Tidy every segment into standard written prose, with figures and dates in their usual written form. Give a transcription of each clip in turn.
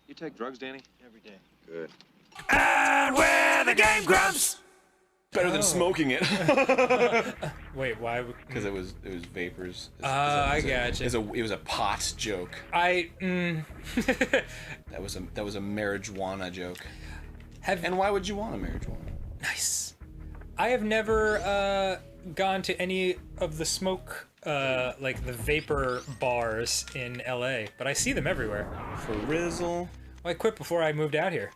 You take drugs, Danny? Every day. Good. And we're the Game Grumps! Better than smoking it. Wait, why? Because it was vapors. I gotcha. It was a pot joke. That That was a marijuana joke. have And why would you want a marijuana? nice. I have never gone to any of the smoke, like the vapor bars in LA, but I see them everywhere. For Rizzle. Well, I quit before I moved out here,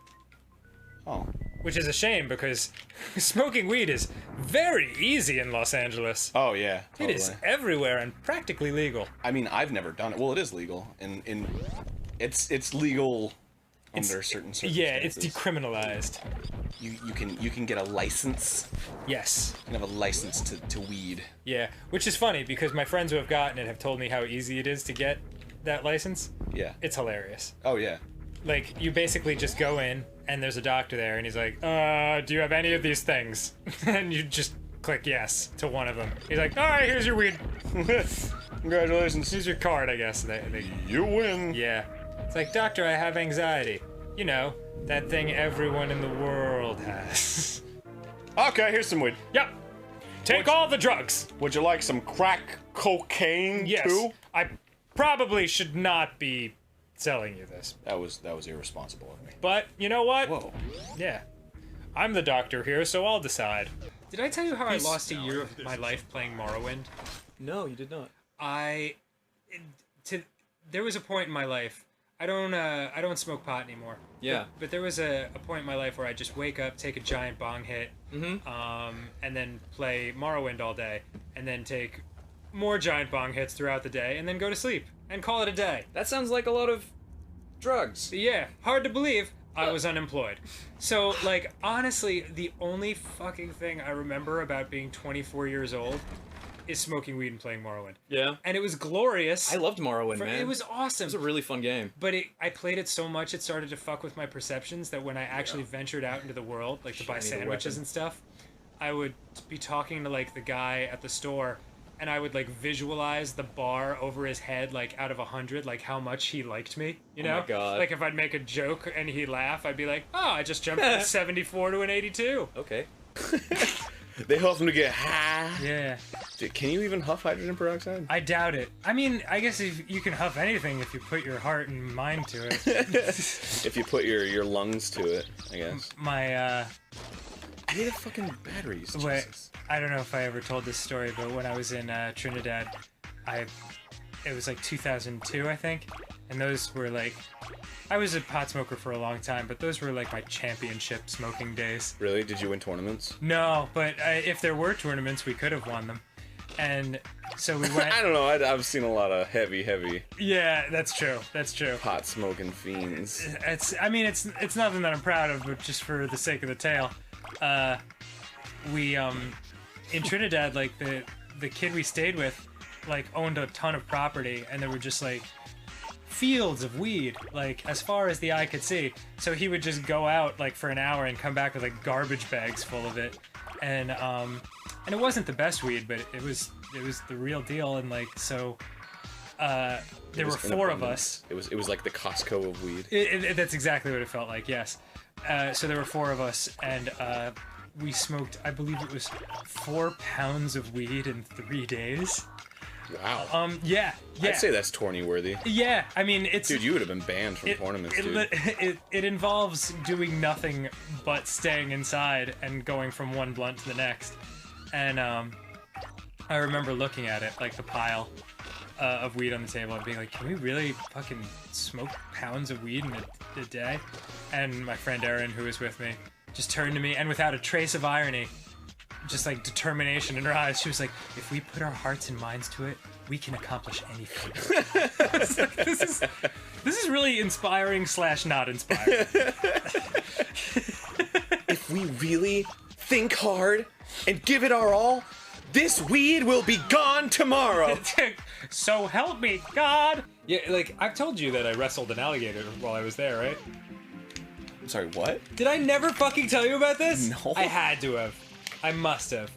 Oh. which is a shame because smoking weed is very easy in Los Angeles. Oh yeah. Totally. It is everywhere and practically legal. I mean, I've never done it. Well, it is legal. It's legal under certain circumstances. Yeah, it's decriminalized. You can get a license. Yes. You can have a license to weed. Yeah, which is funny because my friends who have gotten it have told me how easy it is to get that license. Yeah. It's hilarious. Oh yeah. Like, you basically just go in, and there's a doctor there, and he's like, do you have any of these things? And you just click yes to one of them. He's like, all right, here's your weed. Congratulations. Here's your card, I guess. You win. Yeah. It's like, doctor, I have anxiety. You know, that thing everyone in the world has. Okay, here's some weed. Yep. Take all the drugs. Would you like some crack cocaine Yes. too? I probably should not be selling you this. That was irresponsible of me. But, you know what? Whoa. Yeah. I'm the doctor here, so I'll decide. Did I tell you how I lost a year of my life playing Morrowind? No, you did not. There was a point in my life. I don't smoke pot anymore. Yeah. But there was a point in my life where I just wake up, take a giant bong hit, and then play Morrowind all day, and then take more giant bong hits throughout the day, and then go to sleep and call it a day. That sounds like a lot of drugs. Yeah, hard to believe. I was unemployed. So, like, honestly, the only fucking thing I remember about being 24 years old is smoking weed and playing Morrowind. Yeah. And it was glorious. I loved Morrowind, man. It was awesome. It was a really fun game. But I played it so much it started to fuck with my perceptions that when I actually ventured out into the world, like to buy Shiny sandwiches weapon. and stuff, I would be talking to like the guy at the store, and I would like visualize the bar over his head, like out of 100, like how much he liked me. You know? my God. Like if I'd make a joke and he'd laugh, I'd be like, "Oh, I just jumped from a 74 to an 82." Okay. They help them to get high. Yeah. Dude, can you even huff hydrogen peroxide? I doubt it. I mean, I guess if you can huff anything if you put your heart and mind to it. If you put your lungs to it, I guess. My I need the fucking batteries. Wait, Jesus. I don't know if I ever told this story, but when I was in Trinidad, it was like 2002, I think, and those were like, I was a pot smoker for a long time, but those were like my championship smoking days. Really? Did you win tournaments? No, but if there were tournaments, we could have won them, and so we went. I don't know. I've seen a lot of heavy Yeah, that's true. That's true. pot smoking fiends. I mean, it's nothing that I'm proud of, but just for the sake of the tale, we in Trinidad, like the kid we stayed with, like owned a ton of property, and there were just like fields of weed, like as far as the eye could see. So he would just go out like for an hour and come back with like garbage bags full of it, and it wasn't the best weed, but it was the real deal, and like so. There were four of us. It was like the Costco of weed. That's exactly what it felt like, yes. So there were four of us, and we smoked, I believe it was 4 pounds of weed in 3 days. Wow. Yeah. I'd say that's tourney worthy. Yeah, I mean, it's... Dude, you would have been banned from tournaments, dude. It involves doing nothing but staying inside and going from one blunt to the next. And I remember looking at it, like the pile of weed on the table, and being like, can we really fucking smoke pounds of weed in a day? And my friend Erin, who was with me, just turned to me, and without a trace of irony, just like determination in her eyes, she was like, if we put our hearts and minds to it, we can accomplish anything. I was like, this is really inspiring / not inspiring. If we really think hard and give it our all, this weed will be gone tomorrow. So help me, God! Yeah, like, I've told you that I wrestled an alligator while I was there, right? I'm sorry, what? Did I never fucking tell you about this? No. I had to have. I must have.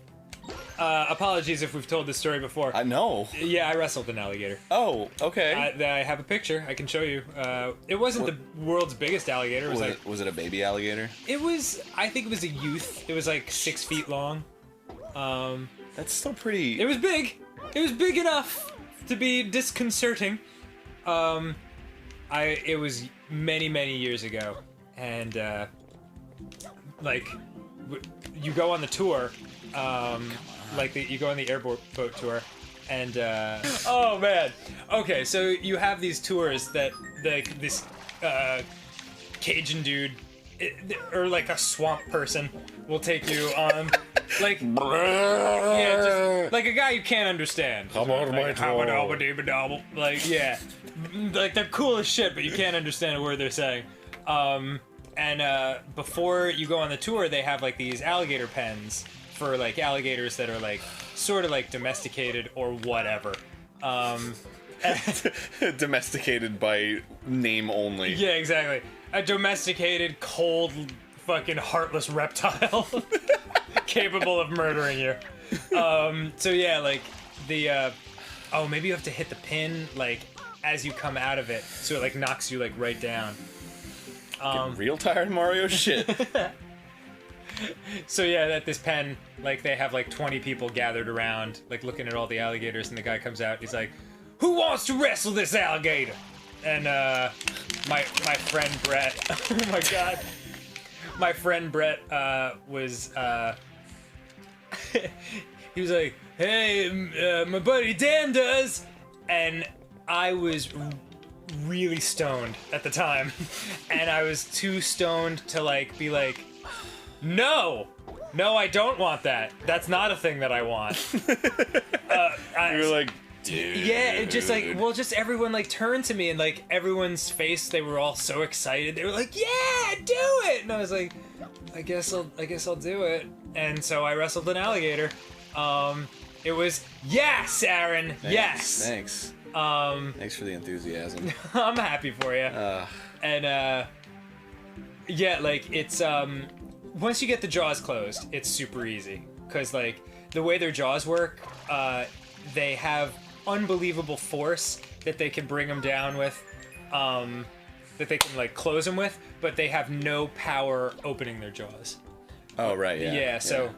apologies if we've told this story before. I know. Yeah, I wrestled an alligator. Oh, okay. I have a picture I can show you. It wasn't the world's biggest alligator. It was was it a baby alligator? It was. I think it was a youth. It was like 6 feet long. That's still pretty. It was big. It was big enough to be disconcerting. It was many years ago, and like you go on the tour, you go on the airboat boat tour, and oh man, okay, so you have these tours that this Cajun dude or like a swamp person will take you on. Like, yeah, just like a guy you can't understand. Like, yeah, like they're cool as shit, but you can't understand a word they're saying. And before you go on the tour, they have like these alligator pens for like alligators that are like sort of like domesticated or whatever. Domesticated by name only. Yeah, exactly. A domesticated, cold, fucking heartless reptile. Capable of murdering you. So yeah, like the oh, maybe you have to hit the pin like as you come out of it, so it like knocks you like right down. Getting real tired of Mario shit. So yeah, at this pen, like they have like 20 people gathered around, like looking at all the alligators, and the guy comes out. He's like, "Who wants to wrestle this alligator?" And my friend Brett. Oh my god. My friend Brett was he was like, "Hey, my buddy Dan does," and I was really stoned at the time, and I was too stoned to like be like, no, I don't want that. That's not a thing that I want. You were like, dude. Yeah, it just like, well, just everyone like turned to me, and like everyone's face, they were all so excited. They were like, "Yeah, do it!" And I was like, I guess I'll do it. And so I wrestled an alligator. It was yes, Aaron. Thanks, yes. Thanks. Thanks for the enthusiasm. I'm happy for you. And yeah, like it's once you get the jaws closed, it's super easy because like the way their jaws work, they have unbelievable force that they can bring them down with, that they can like close them with, but they have no power opening their jaws. Oh right, yeah. Yeah, so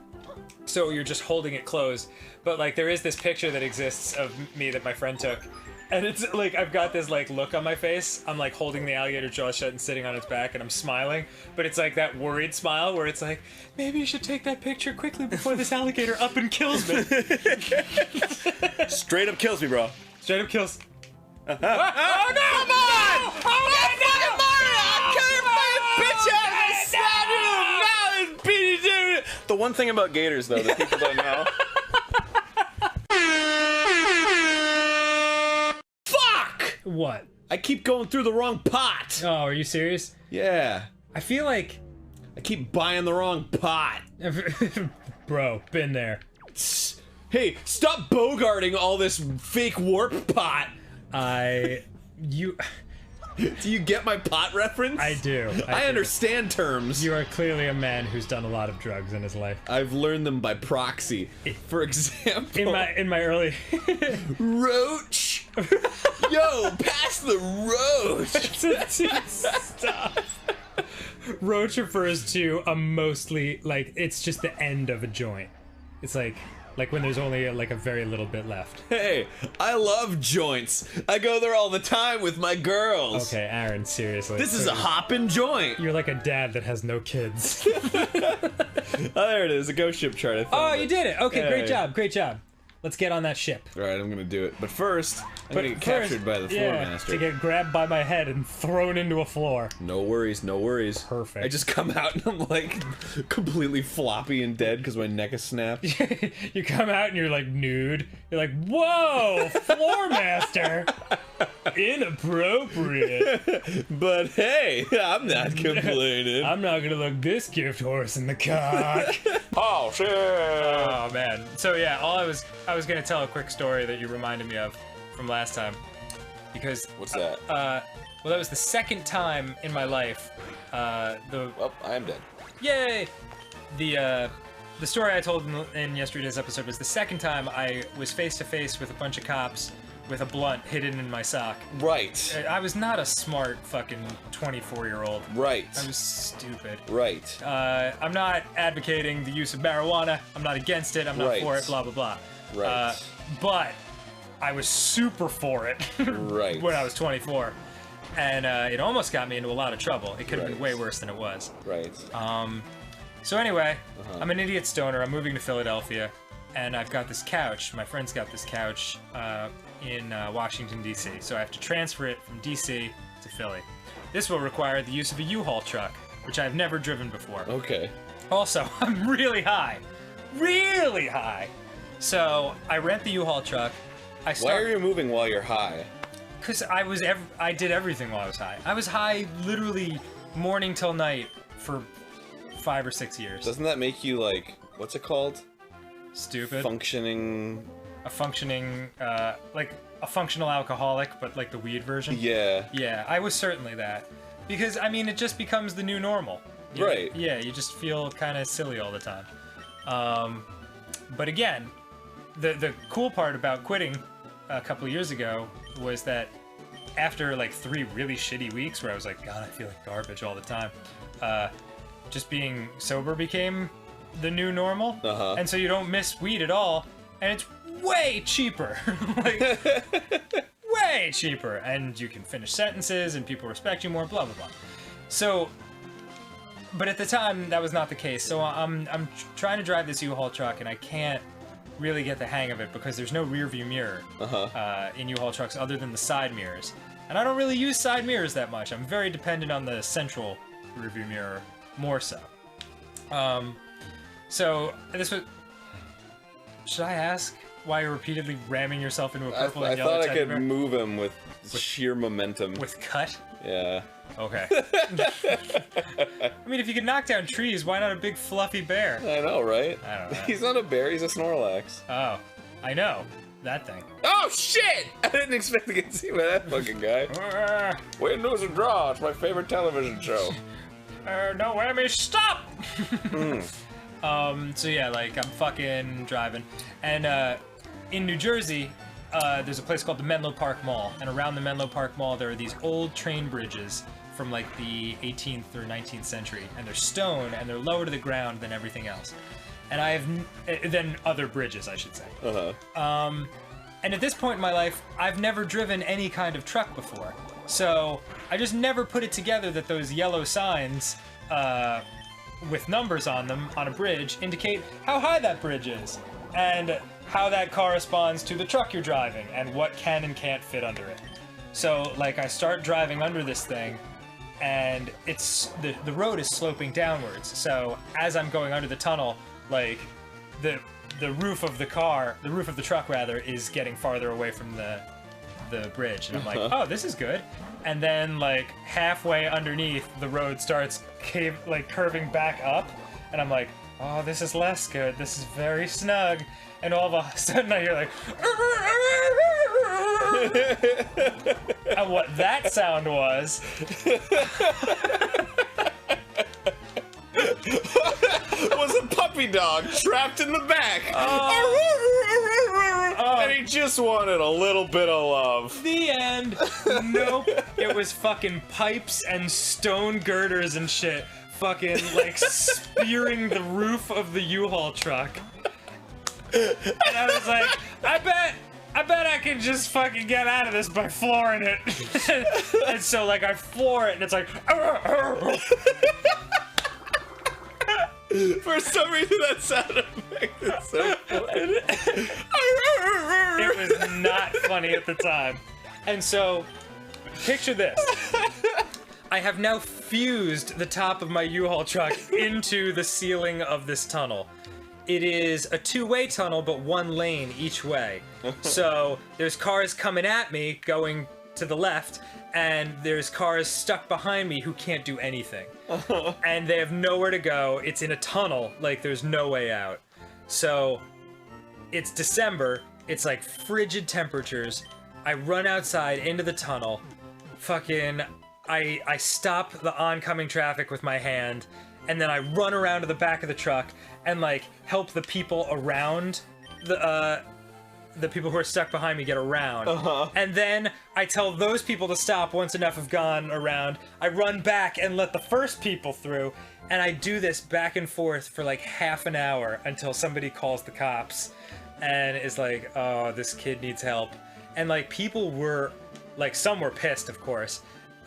you're just holding it closed. But like there is this picture that exists of me that my friend took, and it's like I've got this like look on my face. I'm like holding the alligator jaw shut and sitting on its back, and I'm smiling, but it's like that worried smile where it's like, maybe you should take that picture quickly before this alligator up and kills me. Straight up kills me, bro. Straight up kills. Oh no! Come on! Oh no! Fucking Mario! I'll kill your fucking bitch ass! The one thing about gators, though, that people don't know. Fuck! What? I keep going through the wrong pot. Oh, are you serious? Yeah. I feel like, I keep buying the wrong pot. bro, been there. Hey, stop bogarting all this fake warp pot. Do you get my pot reference? I do. I understand terms. You are clearly a man who's done a lot of drugs in his life. I've learned them by proxy. For example, In my early roach. Yo, pass the roach. Stop. Roach refers to a mostly like it's just the end of a joint. It's like when there's only like a very little bit left. Hey, I love joints. I go there all the time with my girls. Okay, Aaron, seriously. This is a hoppin' joint. You're like a dad that has no kids. Oh, there it is, a ghost ship chart. I Oh, found you it. did it. Okay, Yeah, great yeah. job, great job. Let's get on that ship. All right, I'm gonna do it. But first, I'm gonna get captured by the floor master. To get grabbed by my head and thrown into a floor. No worries, no worries. Perfect. I just come out and I'm like completely floppy and dead because my neck is snapped. You come out and you're like nude. You're like, whoa, floor master. Inappropriate. But hey, I'm not complaining. I'm not gonna look this gift horse in the cock. Oh shit! Oh man. So yeah, I was gonna tell a quick story that you reminded me of from last time, because What's that? well, that was the second time in my life. Well, I am dead. Yay! the story I told in yesterday's episode was the second time I was face to face with a bunch of cops with a blunt hidden in my sock. Right. I was not a smart fucking 24-year-old. Right. I was stupid. Right. I'm not advocating the use of marijuana. I'm not against it. I'm not for it. Blah blah blah. Right. But I was super for it Right. when I was 24, and it almost got me into a lot of trouble. It could have been Right. way worse than it was. Right. So anyway, I'm an idiot stoner. I'm moving to Philadelphia, and I've got this couch. My friend's got this couch in Washington, D.C., so I have to transfer it from D.C. to Philly. This will require the use of a U-Haul truck, which I've never driven before. Okay. Also, I'm really high. Really high. So, I rent the U-Haul truck. Why are you moving while you're high? Because I did everything while I was high. I was high literally morning till night for 5 or 6 years. Doesn't that make you, like, what's it called? Stupid. Functioning... A functioning, like a functional alcoholic, but like the weed version. Yeah. Yeah, I was certainly that. Because, I mean, it just becomes the new normal. Right. Yeah, you just feel kind of silly all the time. But again, the cool part about quitting a couple of years ago was that after like 3 really shitty weeks where I was like, God, I feel like garbage all the time, just being sober became the new normal. And so you don't miss weed at all, and it's way cheaper. Like, way cheaper, and you can finish sentences and people respect you more, blah blah blah. So, but at the time that was not the case. So I'm trying to drive this U-Haul truck, and I can't really get the hang of it because there's no rear view mirror in U-Haul trucks other than the side mirrors, and I don't really use side mirrors that much. I'm very dependent on the central rear view mirror more so. So this was. Should I ask why you're repeatedly ramming yourself into a purple and yellow I thought I teddy could bear? move him with sheer momentum. With cut? Yeah. Okay. I mean, if you could knock down trees, why not a big fluffy bear? I know, right? I don't know. He's not a bear, he's a Snorlax. Oh, I know. That thing. Oh, shit! I didn't expect to get seen by that fucking guy. Win, lose, or draw. It's my favorite television show. No whammy, stop! So yeah, like, I'm fucking driving. And, in New Jersey, there's a place called the Menlo Park Mall. And around the Menlo Park Mall, there are these old train bridges from, like, the 18th or 19th century. And they're stone, and they're lower to the ground than everything else. And I have... than other bridges, I should say. And at this point in my life, I've never driven any kind of truck before. So, I just never put it together that those yellow signs, with numbers on them on a bridge indicate how high that bridge is and how that corresponds to the truck you're driving and what can and can't fit under it. So, like, I start driving under this thing, and it's the road is sloping downwards. So as I'm going under the tunnel, like, the roof of the truck rather, is getting farther away from the bridge, and I'm like, oh, this is good. And then, like, halfway underneath, the road starts curving back up, and I'm like, oh, this is less good. This is very snug. And all of a sudden I hear, like, and what that sound was was a puppy dog trapped in the back. And he just wanted a little bit of love. The end. Nope. It was fucking pipes and stone girders and shit, fucking, like, spearing the roof of the U-Haul truck. And I was like, I bet I can just fucking get out of this by flooring it. And so, like, I floor it, and it's like, for some reason that sound effect is so funny. It was not funny at the time. And so, picture this. I have now fused the top of my U-Haul truck into the ceiling of this tunnel. It is a two-way tunnel, but one lane each way. So there's cars coming at me going to the left, and there's cars stuck behind me who can't do anything. And they have nowhere to go. It's in a tunnel, like, there's no way out. So it's December, it's like frigid temperatures. I run outside into the tunnel, fucking, I stop the oncoming traffic with my hand, and then I run around to the back of the truck and like help the people around the people who are stuck behind me get around. And then I tell those people to stop once enough have gone around. I run back and let the first people through, and I do this back and forth for like half an hour until somebody calls the cops and is like, oh, this kid needs help. And like people were, like some were pissed, of course,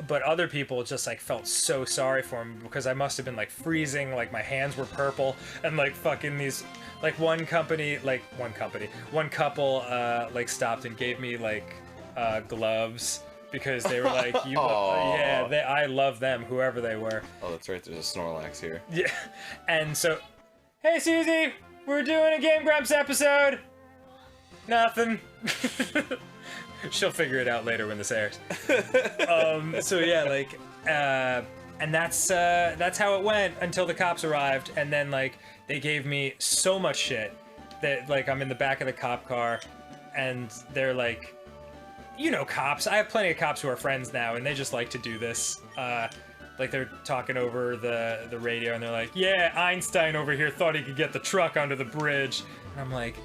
but other people just like felt so sorry for him because I must have been like freezing, like my hands were purple, and like fucking these, like one couple like stopped and gave me like gloves because they were like, I love them, whoever they were. Oh, that's right, there's a Snorlax here. Yeah, and so, hey Susie, we're doing a Game Grumps episode. Nothing. She'll figure it out later when this airs. So yeah, like, and that's how it went until the cops arrived, and then like they gave me so much shit that like I'm in the back of the cop car, and they're like, you know, cops. I have plenty of cops who are friends now, and they just like to do this. Like they're talking over the radio, and they're like, yeah, Einstein over here thought he could get the truck onto the bridge, and I'm like,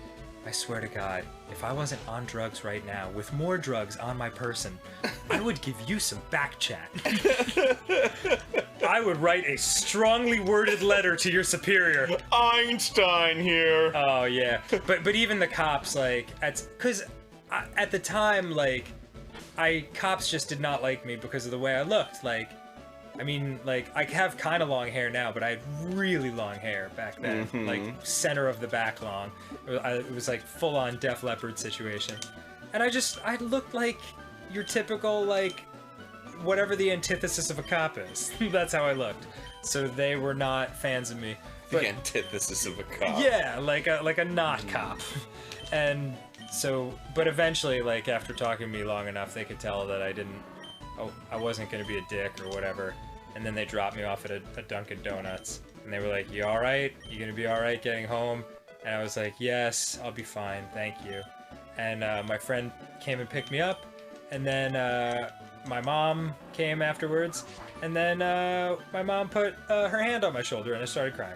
I swear to God, if I wasn't on drugs right now, with more drugs on my person, I would give you some back chat. I would write a strongly worded letter to your superior. Einstein here. Oh yeah, but even the cops, like, because at the time, like, cops just did not like me because of the way I looked. Like, I mean, like, I have kind of long hair now, but I had really long hair back then. Like, center of the back long. It was like full-on Def Leppard situation. And I looked like your typical, like, whatever the antithesis of a cop is. That's how I looked. So they were not fans of me. But, the antithesis of a cop. yeah, like a not cop. And so, but eventually, like, after talking to me long enough, they could tell that I wasn't gonna be a dick or whatever, and then they dropped me off at a Dunkin' Donuts, and they were like, you alright? You gonna be alright getting home? And I was like, yes, I'll be fine, thank you. And my friend came and picked me up, and then my mom came afterwards, and then my mom put her hand on my shoulder, and I started crying.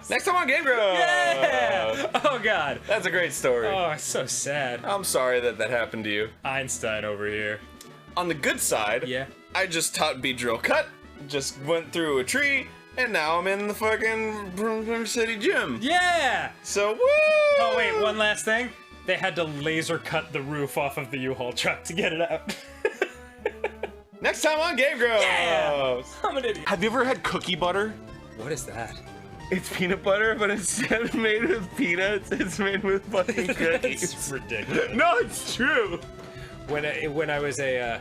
Next time on Game Grumps! Yeah! Oh god. That's a great story. Oh, it's so sad. I'm sorry that happened to you. Einstein over here. On the good side, Yeah. I just taught Beedrill Cut, just went through a tree, and now I'm in the fucking Broom City gym. Yeah! So, woo! Oh wait, one last thing. They had to laser cut the roof off of the U-Haul truck to get it out. Next time on Game Grumps! Yeah! I'm an idiot. Have you ever had cookie butter? What is that? It's peanut butter, but instead of made with peanuts, it's made with fucking cookies. It's ridiculous. No, it's true! When I was a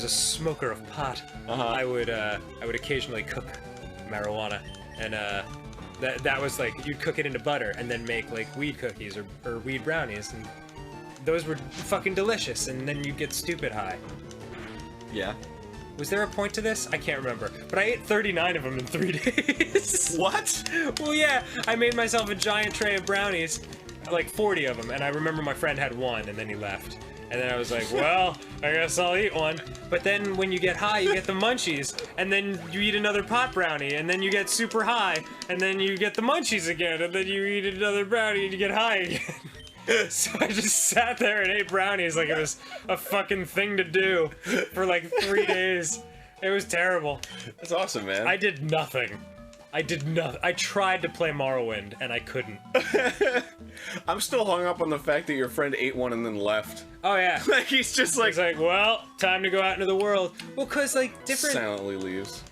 smoker of pot, I would occasionally cook marijuana, and that was like, you'd cook it into butter and then make like weed cookies or weed brownies, and those were fucking delicious, and then you'd get stupid high. Yeah. Was there a point to this? I can't remember, but I ate 39 of them in 3 days. What? Well, yeah, I made myself a giant tray of brownies, like 40 of them, and I remember my friend had one, and then he left. And then I was like, well, I guess I'll eat one. But then when you get high, you get the munchies, and then you eat another pot brownie, and then you get super high, and then you get the munchies again, and then you eat another brownie and you get high again. So I just sat there and ate brownies like it was a fucking thing to do for like 3 days. It was terrible. That's awesome, man. I did nothing. I tried to play Morrowind, and I couldn't. I'm still hung up on the fact that your friend ate one and then left. Oh, yeah. Like, he's just like... He's like, well, time to go out into the world. Well, because, like, different... Silently leaves.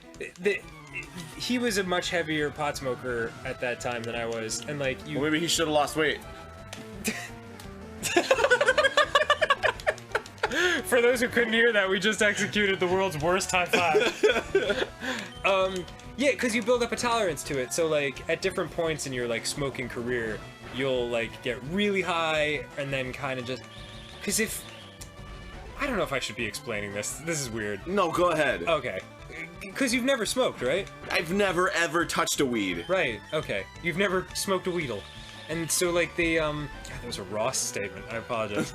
He was a much heavier pot smoker at that time than I was, and, like, you... Well, maybe he should have lost weight. For those who couldn't hear that, we just executed the world's worst high five. Yeah, because you build up a tolerance to it, so, like, at different points in your, like, smoking career, you'll, like, get really high, and then kind of just... Because if... I don't know if I should be explaining this. This is weird. No, go ahead. Okay. Because you've never smoked, right? I've never, ever touched a weed. Right, okay. You've never smoked a Weedle. And so, like, the, God, that was a Ross statement. I apologize.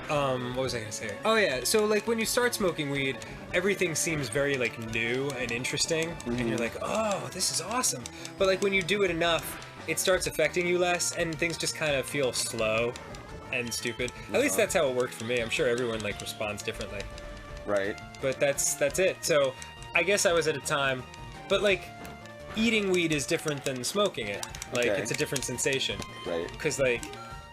what was I gonna say? Oh yeah, so like when you start smoking weed, everything seems very like new and interesting, and you're like, oh, this is awesome. But like when you do it enough, it starts affecting you less, and things just kind of feel slow and stupid. At least that's how it worked for me. I'm sure everyone like responds differently. Right. But that's it. So I guess I was at a time, but like eating weed is different than smoking it. Like Okay. it's a different sensation. Right. Because like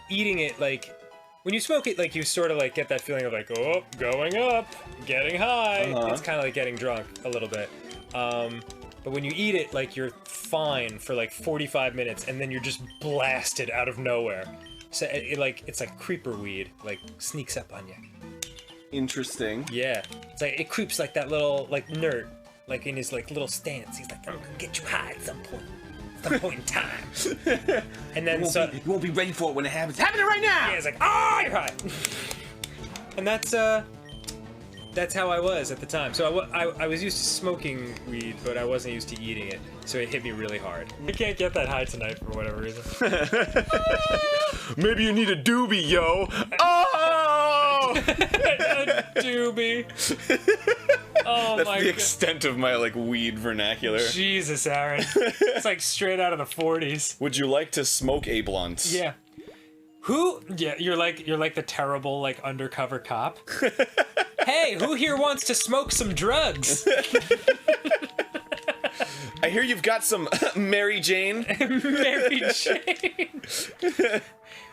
eating it, like when you smoke it, like you sort of like get that feeling of like, oh, going up, getting high. It's kind of like getting drunk a little bit. But when you eat it, like you're fine for like 45 minutes, and then you're just blasted out of nowhere. So it's like creeper weed, like sneaks up on you. Interesting. Yeah, it's like it creeps like that little like nerd, like in his like little stance. He's like, I'm gonna get you high at some point in time. And then You won't be ready for it when it happens. It's happening right now! yeah, it's like, oh, you're high. And that's how I was at the time. So I was used to smoking weed, but I wasn't used to eating it. So it hit me really hard. I can't get that high tonight for whatever reason. Maybe you need a doobie, yo! Oh! A doobie. Oh That's my the god. extent of my, like, weed vernacular. Jesus, Aaron. It's like straight out of the 40s. Would you like to smoke a blunt? Yeah. Yeah, you're like the terrible like undercover cop. Hey, who here wants to smoke some drugs? I hear you've got some Mary Jane. Mary Jane.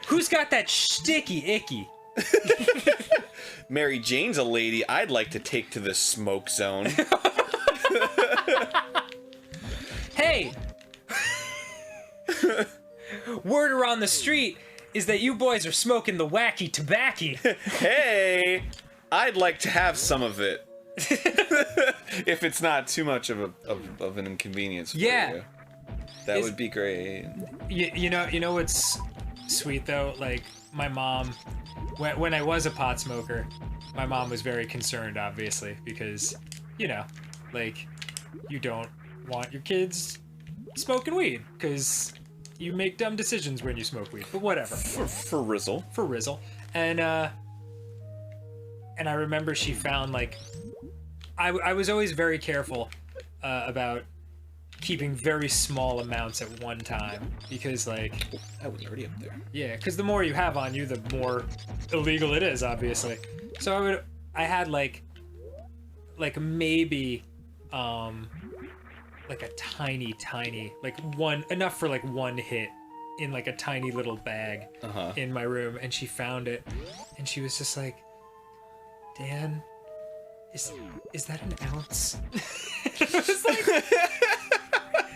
Who's got that sticky icky? Mary Jane's a lady I'd like to take to the smoke zone. Hey! Word around the street is that you boys are smoking the wacky tobacco. Hey! I'd like to have some of it. If it's not too much of an inconvenience for you. That would be great. You know what's sweet though? Like my mom, when I was a pot smoker, my mom was very concerned, obviously, because you know, like you don't want your kids smoking weed because you make dumb decisions when you smoke weed. But whatever. For Rizzle. For Rizzle, and I remember she found like I was always very careful about keeping very small amounts at one time because like I was already up there. yeah, because the more you have on you, the more illegal it is, obviously. So I had like maybe like a tiny like enough for like one hit in like a tiny little bag in my room, and she found it and she was just like, Dan, is that an ounce?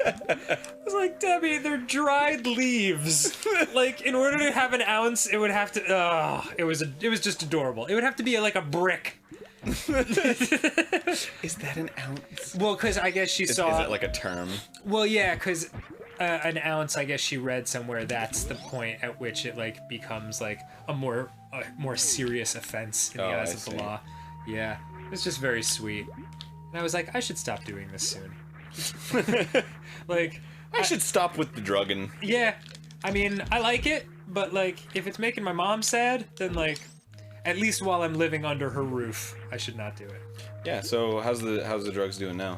I was like, Debbie, they're dried leaves. Like, in order to have an ounce, it would have to. It was just adorable. It would have to be like a brick. Is that an ounce? Well, because I guess she saw. Is it like a term? Well, yeah, because an ounce, I guess she read somewhere that's the point at which it like becomes like a more serious offense in the eyes of the law. Yeah, it's just very sweet. And I was like, I should stop doing this soon. Like, I should stop with the drugging. Yeah, I mean, I like it, but like, if it's making my mom sad, then like, at least while I'm living under her roof, I should not do it. Yeah. So how's the drugs doing now?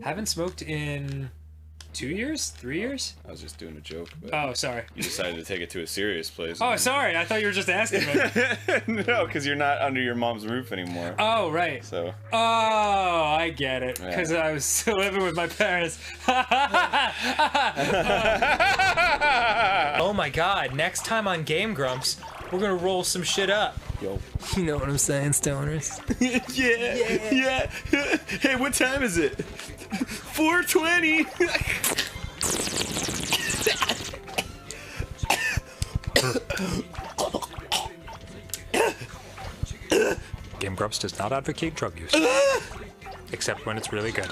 Haven't smoked in 2 years, 3 years. I was just doing a joke. But Oh, sorry. you decided to take it to a serious place. Oh, sorry. I thought you were just asking me. No, because you're not under your mom's roof anymore. Oh, right. So. Oh, I get it. Yeah. Because I was still living with my parents. Oh my god, next time on Game Grumps, we're gonna roll some shit up. Yo. You know what I'm saying, stoners? Yeah. Hey, what time is it? 4:20. Game Grumps does not advocate drug use. Except when it's really good.